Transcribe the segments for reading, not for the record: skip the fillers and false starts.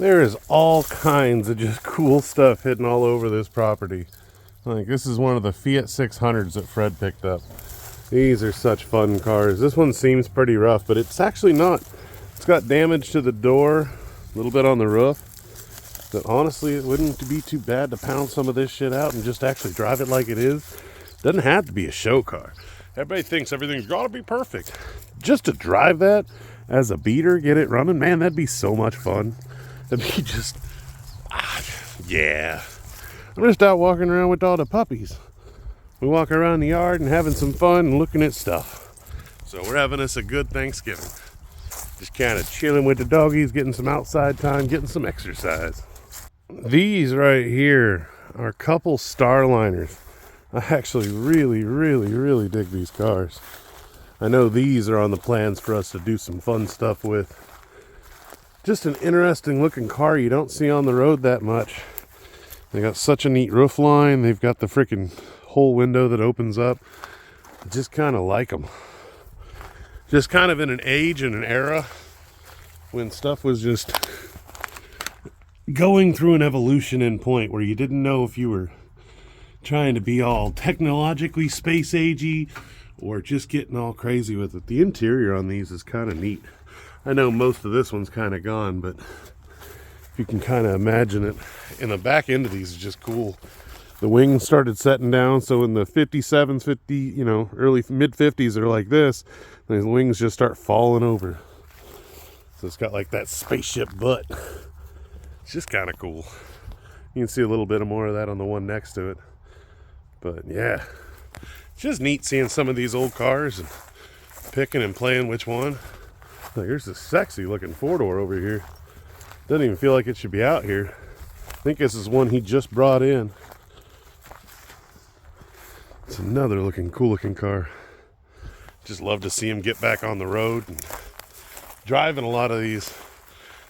There is all kinds of just cool stuff hidden all over this property. Like, this is one of the Fiat 600s that Fred picked up. These are such fun cars. This one seems pretty rough, but it's actually not. It's got damage to the door, a little bit on the roof. But honestly, it wouldn't be too bad to pound some of this shit out and just actually drive it like it is. Doesn't have to be a show car. Everybody thinks everything's got to be perfect. Just to drive that as a beater, get it running, man, that'd be so much fun. That'd be just, yeah. I'm just out walking around with all the puppies. We walk around the yard and having some fun and looking at stuff. So we're having us a good Thanksgiving. Just kind of chilling with the doggies, getting some outside time, getting some exercise. These right here are a couple Starliners. I actually really dig these cars. I know these are on the plans for us to do some fun stuff with. Just an interesting looking car you don't see on the road that much. They got such a neat roof line. They've got the freaking whole window that opens up. I just kind of like them. Just kind of in an age and an era when stuff was just going through an evolution in point where you didn't know if you were trying to be all technologically space agey or just getting all crazy with it. The interior on these is kind of neat. I know most of this one's kind of gone, but if you can kind of imagine it, and the back end of these is just cool. The wings started setting down, so in the 57s, early mid 50s, they're like this. And the wings just start falling over. So it's got like that spaceship butt. It's just kind of cool. You can see a little bit more of that on the one next to it. But yeah, it's just neat seeing some of these old cars and picking and playing which one. Like, here's this sexy looking four-door over here. Doesn't even feel like it should be out here. I think this is one he just brought in. It's another cool looking car. Just love to see him get back on the road and driving a lot of these.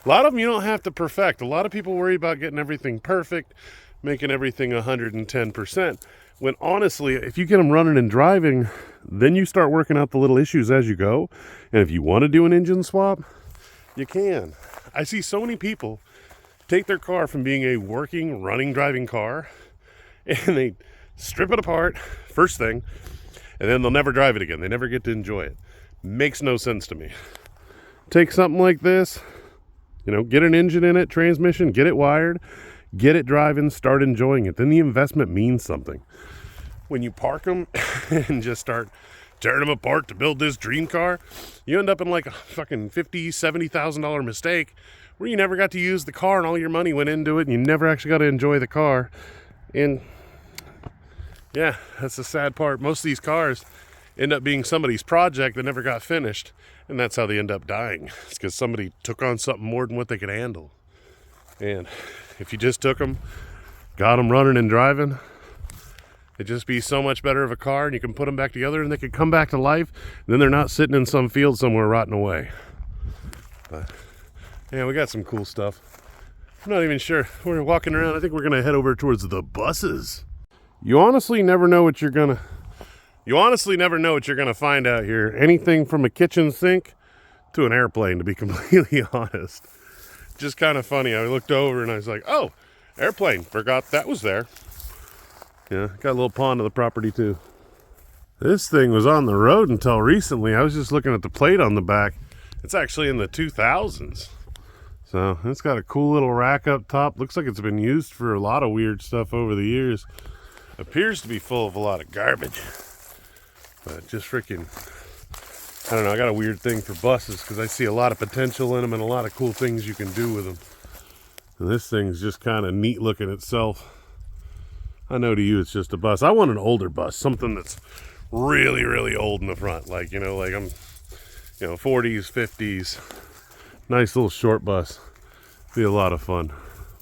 A lot of them you don't have to perfect. A lot of people worry about getting everything perfect, making everything 110%. When honestly, if you get them running and driving, then you start working out the little issues as you go. And if you want to do an engine swap, you can. I see so many people take their car from being a working, running, driving car, and they strip it apart, first thing, and then they'll never drive it again. They never get to enjoy it. Makes no sense to me. Take something like this, get an engine in it, transmission, get it wired, get it driving, start enjoying it. Then the investment means something. When you park them and just start tearing them apart to build this dream car, you end up in like a fucking $50,000, $70,000 mistake where you never got to use the car and all your money went into it and you never actually got to enjoy the car. And yeah, that's the sad part. Most of these cars end up being somebody's project that never got finished, and that's how they end up dying. It's because somebody took on something more than what they could handle. And if you just took them, got them running and driving, it'd just be so much better of a car, and you can put them back together and they could come back to life, and then they're not sitting in some field somewhere rotting away. But yeah, we got some cool stuff. I'm not even sure. We're walking around. I think we're gonna head over towards the buses. You honestly never know what you're gonna find out here. Anything from a kitchen sink to an airplane, to be completely honest. Just kind of funny. I looked over and I was like, oh, airplane, forgot that was there. Yeah, got a little pond on the property too. This thing was on the road until recently. I was just looking at the plate on the back. It's actually in the 2000s. So it's got a cool little rack up top. Looks like it's been used for a lot of weird stuff over the years. Appears to be full of a lot of garbage. But just freaking, I don't know, I got a weird thing for buses because I see a lot of potential in them and a lot of cool things you can do with them. And this thing's just kind of neat looking itself. I know to you it's just a bus. I want an older bus, something that's really old in the front. Like, I'm, 40s, 50s. Nice little short bus. Be a lot of fun.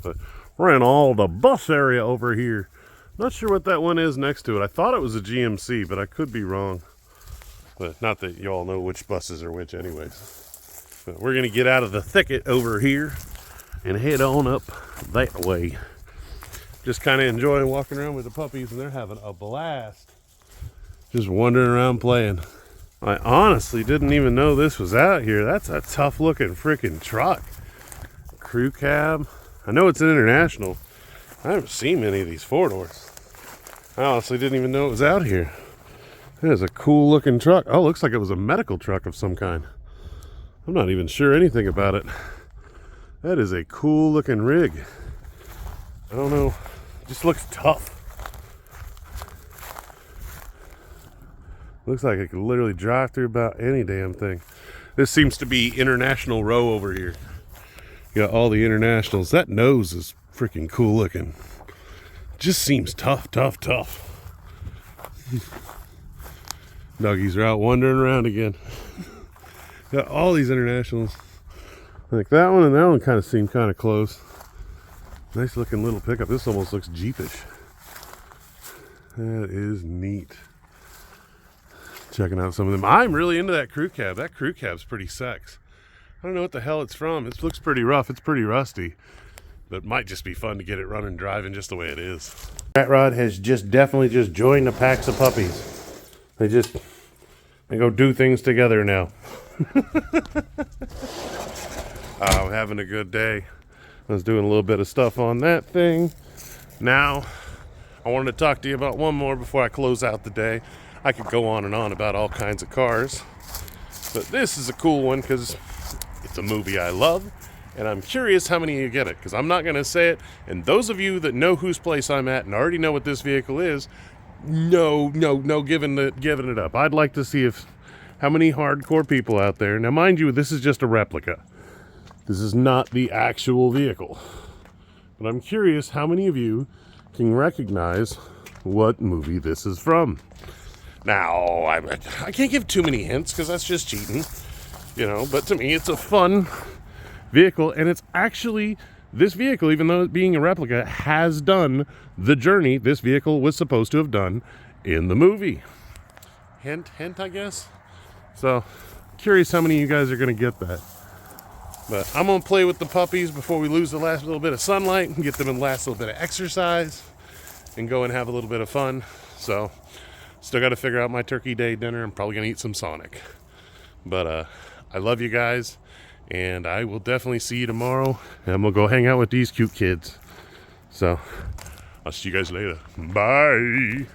But we're in all the bus area over here. Not sure what that one is next to it. I thought it was a GMC, but I could be wrong. But not that you all know which buses are which anyways. But we're going to get out of the thicket over here and head on up that way. Just kind of enjoying walking around with the puppies, and they're having a blast. Just wandering around playing. I honestly didn't even know this was out here. That's a tough looking freaking truck. crew cab. I know it's an International. I haven't seen many of these four-doors. I honestly didn't even know it was out here. That is a cool looking truck. Oh, looks like it was a medical truck of some kind. I'm not even sure anything about it. That is a cool looking rig. I don't know. It just looks tough. Looks like it could literally drive through about any damn thing. This seems to be International Row over here. You got all the Internationals. That nose is freaking cool looking. Just seems tough, tough, tough. Doggies are out wandering around again. Got all these Internationals. Like that one and that one kind of seem kind of close. Nice looking little pickup. This almost looks Jeepish. That is neat. Checking out some of them. I'm really into that crew cab. That crew cab's pretty sex. I don't know what the hell it's from. It looks pretty rough. It's pretty rusty. But it might just be fun to get it running, driving just the way it is. Rat Rod has definitely joined the packs of puppies. They go do things together now. I'm having a good day. I was doing a little bit of stuff on that thing. Now, I wanted to talk to you about one more before I close out the day. I could go on and on about all kinds of cars, but this is a cool one because it's a movie I love, and I'm curious how many of you get it, because I'm not going to say it, and those of you that know whose place I'm at and already know what this vehicle is, no giving it up. I'd like to see how many hardcore people out there. Now, mind you, this is just a replica. This is not the actual vehicle. But I'm curious how many of you can recognize what movie this is from. Now, I can't give too many hints because that's just cheating, but to me it's a fun vehicle, and it's actually, this vehicle, even though it being a replica, has done the journey this vehicle was supposed to have done in the movie. Hint, I guess. So, curious how many of you guys are going to get that. But I'm going to play with the puppies before we lose the last little bit of sunlight and get them in the last little bit of exercise and go and have a little bit of fun. So, still got to figure out my turkey day dinner. I'm probably going to eat some Sonic. But I love you guys, and I will definitely see you tomorrow. And we'll go hang out with these cute kids. So, I'll see you guys later. Bye.